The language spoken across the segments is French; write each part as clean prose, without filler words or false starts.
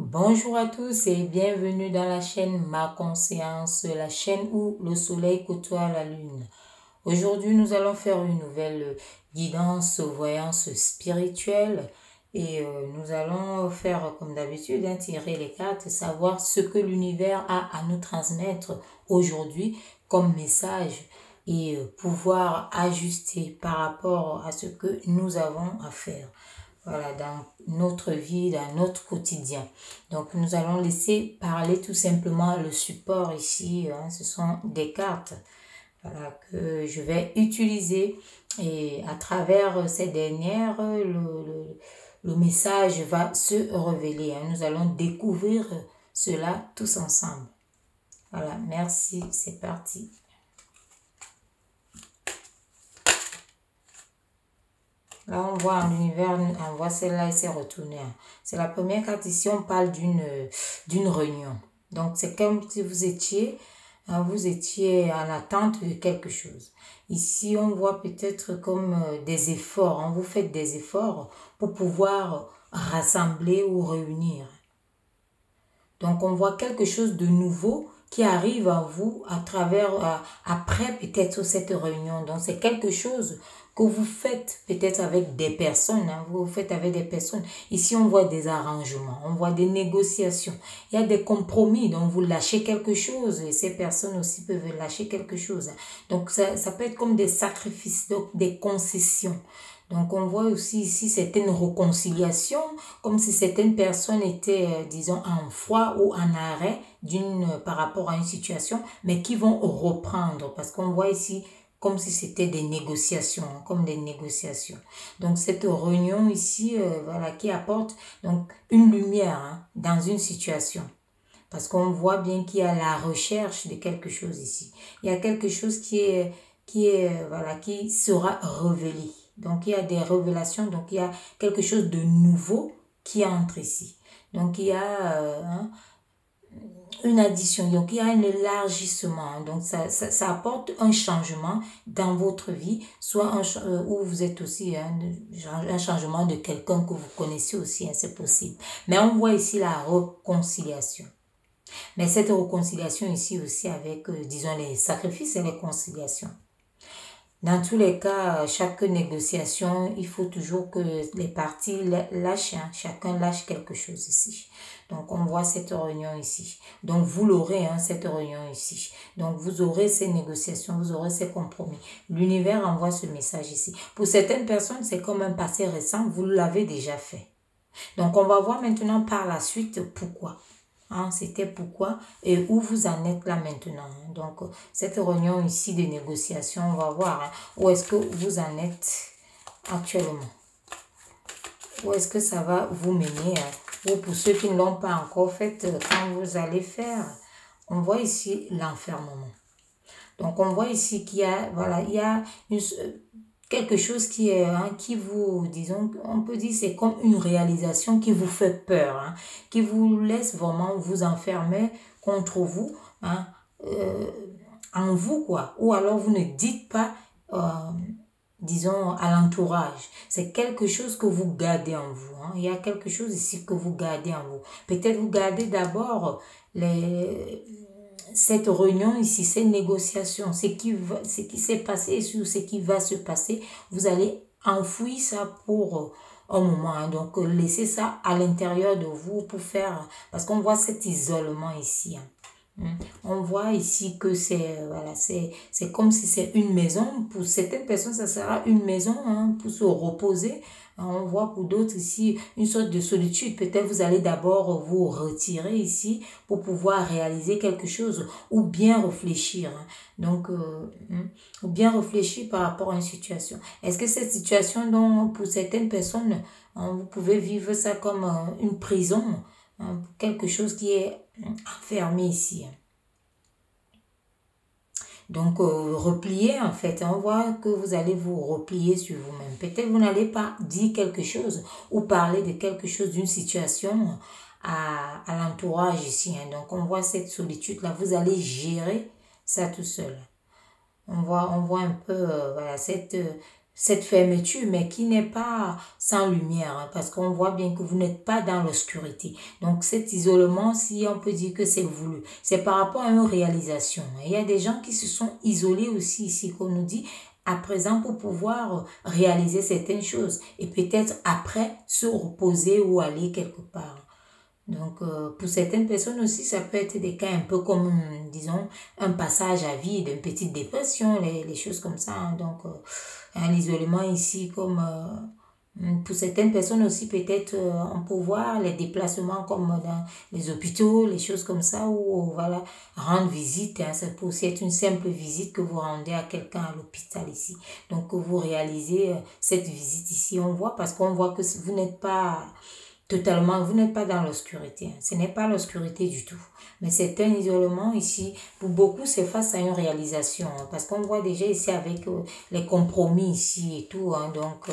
Bonjour à tous et bienvenue dans la chaîne Ma Conscience, la chaîne où le soleil côtoie la lune. Aujourd'hui, nous allons faire une nouvelle guidance, voyance spirituelle et nous allons faire comme d'habitude, tirer les cartes, savoir ce que l'univers a à nous transmettre aujourd'hui comme message et pouvoir ajuster par rapport à ce que nous avons à faire. Voilà, dans notre vie, dans notre quotidien. Donc, nous allons laisser parler tout simplement le support ici. Ce sont des cartes, voilà, que je vais utiliser. Et à travers ces dernières, le message va se révéler. Nous allons découvrir cela tous ensemble. Voilà, merci, c'est parti. Là, on voit en l'univers, on voit celle-là, elle s'est retournée. C'est la première carte ici, on parle d'une réunion. Donc, c'est comme si vous étiez en attente de quelque chose. Ici, on voit peut-être comme des efforts. Vous faites des efforts pour pouvoir rassembler ou réunir. Donc, on voit quelque chose de nouveau qui arrive à vous à travers, après peut-être cette réunion. Donc, c'est quelque chose que vous faites peut-être avec des personnes. Vous faites avec des personnes. Ici, on voit des arrangements, on voit des négociations. Il y a des compromis. Donc, vous lâchez quelque chose et ces personnes aussi peuvent lâcher quelque chose. Donc, ça peut être comme des sacrifices, donc des concessions. Donc, on voit aussi ici certaines réconciliations, comme si certaines personnes étaient, disons, en froid ou en arrêt par rapport à une situation, mais qui vont reprendre. Parce qu'on voit ici comme si c'était des négociations, comme des négociations. Donc, cette réunion ici, voilà, qui apporte donc une lumière dans une situation. Parce qu'on voit bien qu'il y a la recherche de quelque chose ici. Il y a quelque chose voilà, qui sera révélé. Donc, il y a des révélations, donc il y a quelque chose de nouveau qui entre ici. Donc, il y a une addition, donc il y a un élargissement. Donc, ça apporte un changement dans votre vie, soit où vous êtes aussi, un changement de quelqu'un que vous connaissez aussi, c'est possible. Mais on voit ici la réconciliation. Mais cette réconciliation ici aussi avec, disons, les sacrifices et les conciliations. Dans tous les cas, chaque négociation, il faut toujours que les parties lâchent, chacun lâche quelque chose ici. Donc, on voit cette réunion ici. Donc, vous l'aurez, cette réunion ici. Donc, vous aurez ces négociations, vous aurez ces compromis. L'univers envoie ce message ici. Pour certaines personnes, c'est comme un passé récent, vous l'avez déjà fait. Donc, on va voir maintenant par la suite pourquoi. C'était pourquoi et où vous en êtes là maintenant. Donc, cette réunion ici de négociation, on va voir où est-ce que vous en êtes actuellement. Où est-ce que ça va vous mener. Ou pour ceux qui ne l'ont pas encore fait, quand vous allez faire, on voit ici l'enfermement. Donc, on voit ici qu'il y a, voilà, il y a quelque chose qui vous, disons, on peut dire c'est comme une réalisation qui vous fait peur, qui vous laisse vraiment vous enfermer contre vous, en vous, quoi. Ou alors vous ne dites pas, disons, à l'entourage. C'est quelque chose que vous gardez en vous. Il y a quelque chose ici que vous gardez en vous. Peut-être vous gardez d'abord cette réunion ici, ces négociations, ce qui s'est passé et sur ce qui va se passer, vous allez enfouir ça pour un moment. Donc, laissez ça à l'intérieur de vous pour faire, parce qu'on voit cet isolement ici. On voit ici que voilà, c'est comme si c'est une maison. Pour certaines personnes, ça sera une maison pour se reposer. On voit pour d'autres ici une sorte de solitude. Peut-être vous allez d'abord vous retirer ici pour pouvoir réaliser quelque chose ou bien réfléchir. Donc, ou bien réfléchir par rapport à une situation. Est-ce que cette situation, donc, pour certaines personnes, vous pouvez vivre ça comme une prison, quelque chose qui est enfermé ici. Donc, replier en fait, on voit que vous allez vous replier sur vous-même. Peut-être vous n'allez pas dire quelque chose ou parler de quelque chose, d'une situation à l'entourage ici. Donc, on voit cette solitude-là, vous allez gérer ça tout seul. On voit un peu voilà, cette fermeture, mais qui n'est pas sans lumière, hein, parce qu'on voit bien que vous n'êtes pas dans l'obscurité. Donc cet isolement, si on peut dire que c'est voulu, c'est par rapport à une réalisation. Il y a des gens qui se sont isolés aussi ici, qu'on nous dit, à présent pour pouvoir réaliser certaines choses et peut-être après se reposer ou aller quelque part. Donc, pour certaines personnes aussi, ça peut être des cas un peu comme, disons, un passage à vide, une petite dépression, les choses comme ça, hein. Donc, l'isolement ici, comme pour certaines personnes aussi, peut-être, on peut voir les déplacements comme dans les hôpitaux, les choses comme ça, où, voilà, rendre visite, hein, ça peut aussi être une simple visite que vous rendez à quelqu'un à l'hôpital ici. Donc, que vous réalisez cette visite ici, on voit, parce qu'on voit que vous n'êtes pas totalement, vous n'êtes pas dans l'obscurité, hein. Ce n'est pas l'obscurité du tout. Mais c'est un isolement ici. Pour beaucoup, c'est face à une réalisation, hein, parce qu'on voit déjà ici avec les compromis ici et tout, hein, donc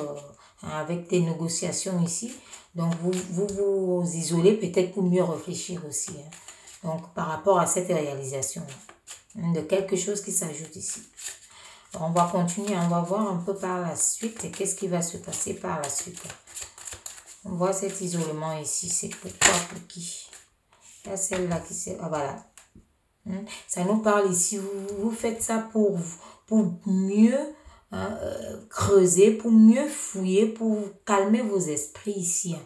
avec des négociations ici. Donc vous isolez peut-être pour mieux réfléchir aussi, hein. Donc par rapport à cette réalisation de quelque chose qui s'ajoute ici. On va continuer, on va voir un peu par la suite et qu'est-ce qui va se passer par la suite. On voit cet isolement ici, c'est pourquoi, pour qui. Là, celle-là qui c'est... Ah, voilà. Ça nous parle ici, vous faites ça pour mieux creuser, pour mieux fouiller, pour calmer vos esprits ici, hein.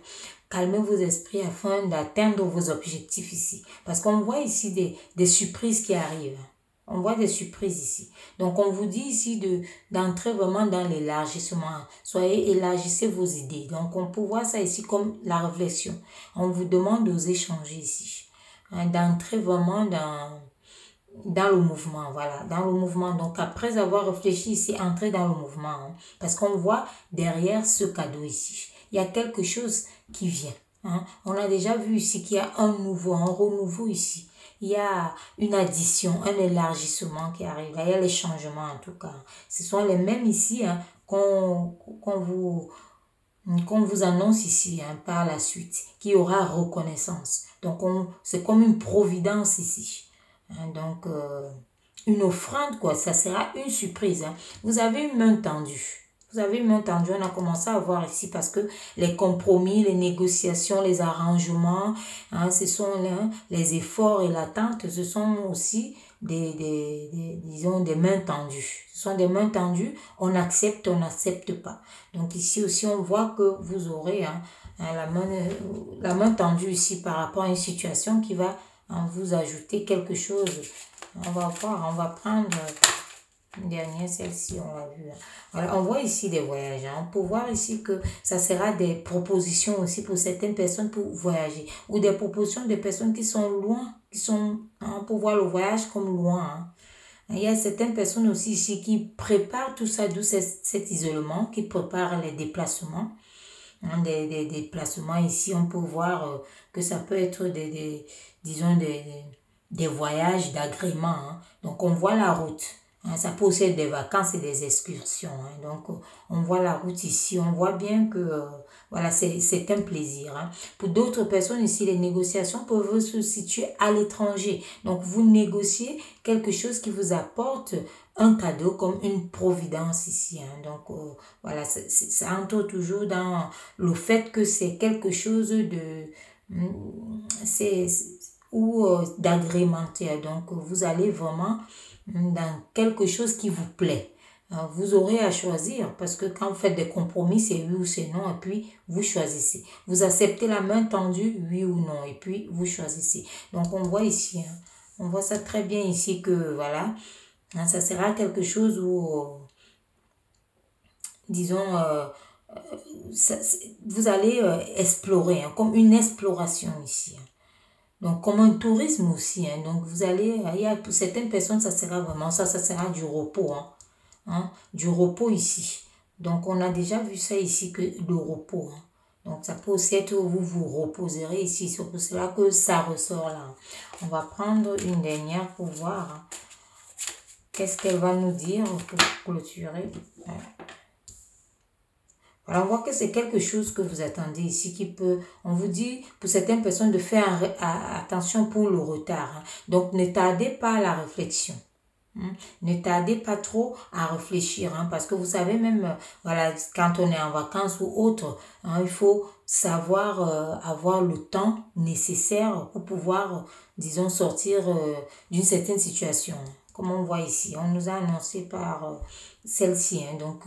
Calmer vos esprits afin d'atteindre vos objectifs ici. Parce qu'on voit ici des surprises qui arrivent. On voit des surprises ici. Donc, on vous dit ici d'entrer vraiment dans l'élargissement. Soyez, élargissez vos idées. Donc, on peut voir ça ici comme la réflexion. On vous demande d'oser changer ici. Hein, d'entrer vraiment dans le mouvement, voilà, dans le mouvement. Donc, après avoir réfléchi ici, entrer dans le mouvement, hein, parce qu'on voit derrière ce cadeau ici, il y a quelque chose qui vient, hein. On a déjà vu ici qu'il y a un nouveau, un renouveau ici. Il y a une addition, un élargissement qui arrive. Là, il y a les changements en tout cas. Ce sont les mêmes ici, hein, qu'on vous annonce ici, hein, par la suite, qu'il y aura reconnaissance. Donc, c'est comme une providence ici. Hein, donc, une offrande, quoi. Ça sera une surprise, hein. Vous avez une main tendue. Vous avez une main tendue, on a commencé à voir ici parce que les compromis, les négociations, les arrangements, hein, ce sont les efforts et l'attente, ce sont aussi disons, des mains tendues. Ce sont des mains tendues, on n'accepte pas. Donc ici aussi, on voit que vous aurez, hein, la main tendue ici par rapport à une situation qui va, hein, vous ajouter quelque chose. On va voir, on va prendre une dernière, celle-ci, on l'a vu. Voilà, on voit ici des voyages, hein. On peut voir ici que ça sera des propositions aussi pour certaines personnes pour voyager. Ou des propositions de personnes qui sont loin, hein, on peut voir le voyage comme loin, hein. Il y a certaines personnes aussi ici qui préparent tout ça, d'où cet isolement, qui préparent les déplacements. Hein, des déplacements ici, on peut voir que ça peut être disons, des voyages d'agrément, hein. Donc, on voit la route. Hein, ça peut aussi être des vacances et des excursions, hein. Donc, on voit la route ici. On voit bien que, voilà, c'est un plaisir, hein. Pour d'autres personnes ici, les négociations peuvent se situer à l'étranger. Donc, vous négociez quelque chose qui vous apporte un cadeau comme une providence ici, hein. Donc, voilà, ça entre toujours dans le fait que c'est quelque chose ou d'agrémentaire. Donc, vous allez vraiment dans quelque chose qui vous plaît. Vous aurez à choisir parce que quand vous faites des compromis, c'est oui ou c'est non et puis vous choisissez. Vous acceptez la main tendue, oui ou non, et puis vous choisissez. Donc, on voit ici, hein, on voit ça très bien ici que, voilà, hein, ça sera quelque chose où, disons, vous allez explorer, hein, comme une exploration ici, hein. Donc, comme un tourisme aussi, hein. Donc, vous allez, pour certaines personnes, ça sera vraiment ça sera du repos, hein. Hein, du repos ici. Donc, on a déjà vu ça ici, que le repos, hein. Donc, ça peut aussi être où vous vous reposerez ici. C'est pour cela que ça ressort là. On va prendre une dernière pour voir, hein, qu'est-ce qu'elle va nous dire pour clôturer. Voilà, on voit que c'est quelque chose que vous attendez ici qui peut, on vous dit pour certaines personnes de faire attention pour le retard, hein. Donc, ne tardez pas à la réflexion. Ne tardez pas trop à réfléchir, parce que vous savez même, voilà, quand on est en vacances ou autre, il faut savoir avoir le temps nécessaire pour pouvoir, disons, sortir d'une certaine situation. Comme on voit ici, on nous a annoncé par celle-ci, donc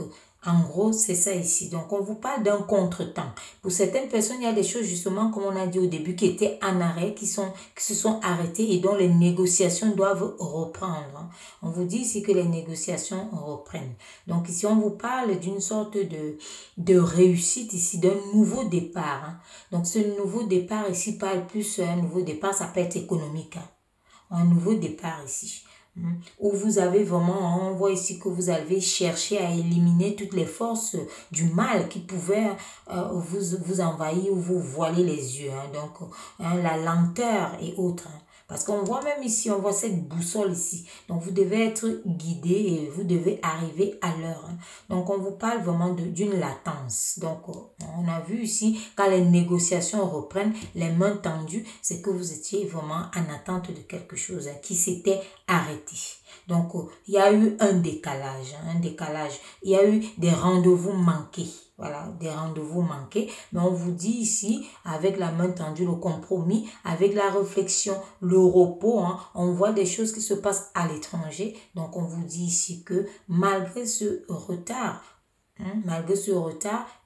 en gros, c'est ça ici. Donc, on vous parle d'un contretemps. Pour certaines personnes, il y a des choses, justement, comme on a dit au début, qui étaient en arrêt, qui se sont arrêtées et dont les négociations doivent reprendre. On vous dit ici que les négociations reprennent. Donc, ici, on vous parle d'une sorte de réussite ici, d'un nouveau départ. Donc, ce nouveau départ ici parle plus, un nouveau départ, ça peut être économique. Un nouveau départ ici. Où vous avez vraiment, on voit ici que vous avez cherché à éliminer toutes les forces du mal qui pouvaient vous envahir ou vous voiler les yeux. Donc, la lenteur et autres. Parce qu'on voit même ici, on voit cette boussole ici. Donc, vous devez être guidé et vous devez arriver à l'heure. Donc, on vous parle vraiment d'une latence. Donc, on a vu ici, quand les négociations reprennent, les mains tendues, c'est que vous étiez vraiment en attente de quelque chose qui s'était arrêté. Donc, il y a eu un décalage. Il y a eu des rendez-vous manqués. Voilà, des rendez-vous manqués. Mais on vous dit ici, avec la main tendue, le compromis, avec la réflexion, le repos, on voit des choses qui se passent à l'étranger. Donc, on vous dit ici que malgré ce retard,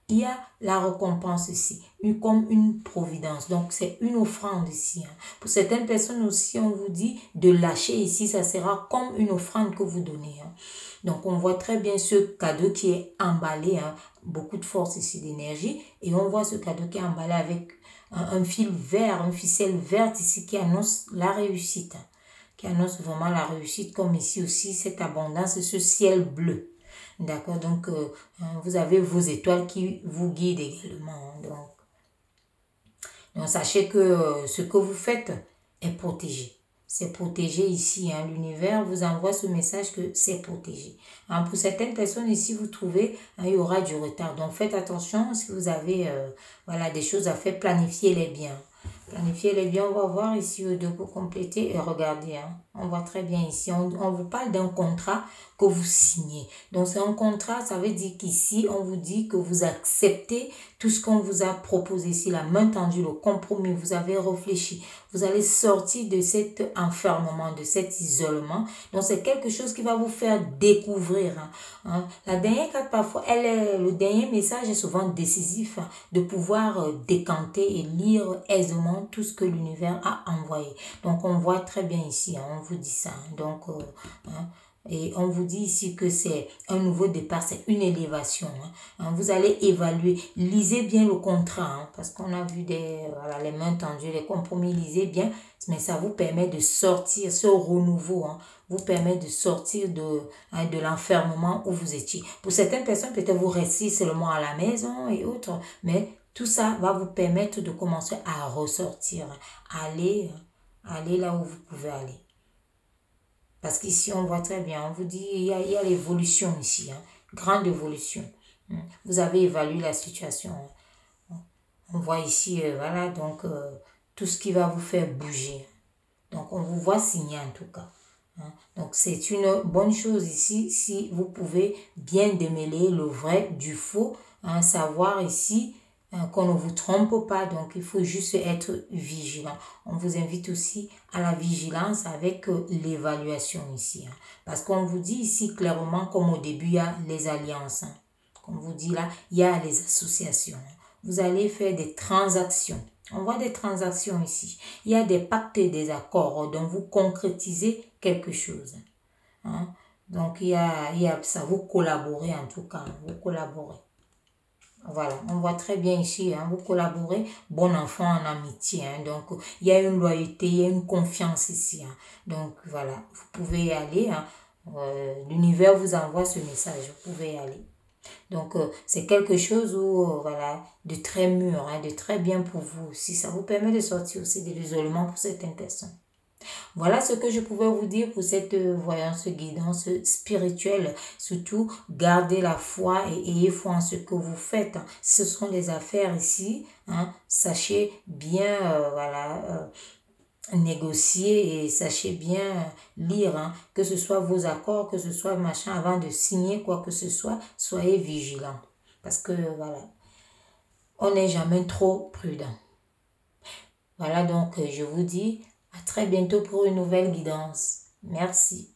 il y a la récompense ici, comme une providence. Donc, c'est une offrande ici. Pour certaines personnes aussi, on vous dit de lâcher ici, ça sera comme une offrande que vous donnez. Donc, on voit très bien ce cadeau qui est emballé, beaucoup de force ici, d'énergie. Et on voit ce cadeau qui est emballé avec un fil vert, une ficelle verte ici qui annonce la réussite. Qui annonce vraiment la réussite, comme ici aussi, cette abondance et ce ciel bleu. D'accord, donc vous avez vos étoiles qui vous guident également. Donc sachez que ce que vous faites est protégé. C'est protégé ici. L'univers vous envoie ce message que c'est protégé. Pour certaines personnes ici, vous trouvez, il y aura du retard. Donc faites attention si vous avez des choses à faire, planifiez-les bien. Planifiez-les bien, on va voir ici de pour compléter et regardez, on voit très bien ici, on vous parle d'un contrat que vous signez. Donc c'est un contrat, ça veut dire qu'ici on vous dit que vous acceptez tout ce qu'on vous a proposé ici, la main tendue, le compromis, vous avez réfléchi, vous allez sortir de cet enfermement, de cet isolement. Donc c'est quelque chose qui va vous faire découvrir. La dernière carte parfois, le dernier message est souvent décisif, de pouvoir décanter et lire aisément tout ce que l'univers a envoyé. Donc on voit très bien ici, on vous dit ça. Donc et on vous dit ici que c'est un nouveau départ, c'est une élévation. Vous allez évaluer, lisez bien le contrat, parce qu'on a vu les mains tendues, les compromis, lisez bien, mais ça vous permet de sortir, ce renouveau, vous permet de sortir de l'enfermement où vous étiez. Pour certaines personnes, peut-être vous restez seulement à la maison et autres, mais tout ça va vous permettre de commencer à ressortir, aller là où vous pouvez aller. Parce qu'ici, on voit très bien, on vous dit, il y a l'évolution ici, grande évolution. Vous avez évalué la situation. On voit ici, donc tout ce qui va vous faire bouger. Donc, on vous voit signer en tout cas. Donc, c'est une bonne chose ici, si vous pouvez bien démêler le vrai du faux, savoir ici qu'on ne vous trompe pas, donc il faut juste être vigilant. On vous invite aussi à la vigilance avec l'évaluation ici. Parce qu'on vous dit ici clairement, comme au début, il y a les alliances. Comme on vous dit là, il y a les associations. Vous allez faire des transactions. On voit des transactions ici. Il y a des pactes et des accords dont vous concrétisez quelque chose. Donc, il y a ça, vous collaborez en tout cas. Vous collaborez. Voilà, on voit très bien ici, vous collaborez, bon enfant en amitié. Donc, il y a une loyauté, il y a une confiance ici. Donc, voilà, vous pouvez y aller. L'univers vous envoie ce message, vous pouvez y aller. Donc, c'est quelque chose où, de très mûr, de très bien pour vous aussi. Ça vous permet de sortir aussi de l'isolement pour certaines personnes. Voilà ce que je pouvais vous dire pour cette voyance guidance spirituelle. Surtout, gardez la foi et ayez foi en ce que vous faites. Ce sont les affaires ici. Sachez bien négocier et sachez bien lire, hein, que ce soit vos accords, que ce soit machin, avant de signer quoi que ce soit, soyez vigilants. Parce que voilà, on n'est jamais trop prudent. Voilà donc, je vous dis à très bientôt pour une nouvelle guidance. Merci.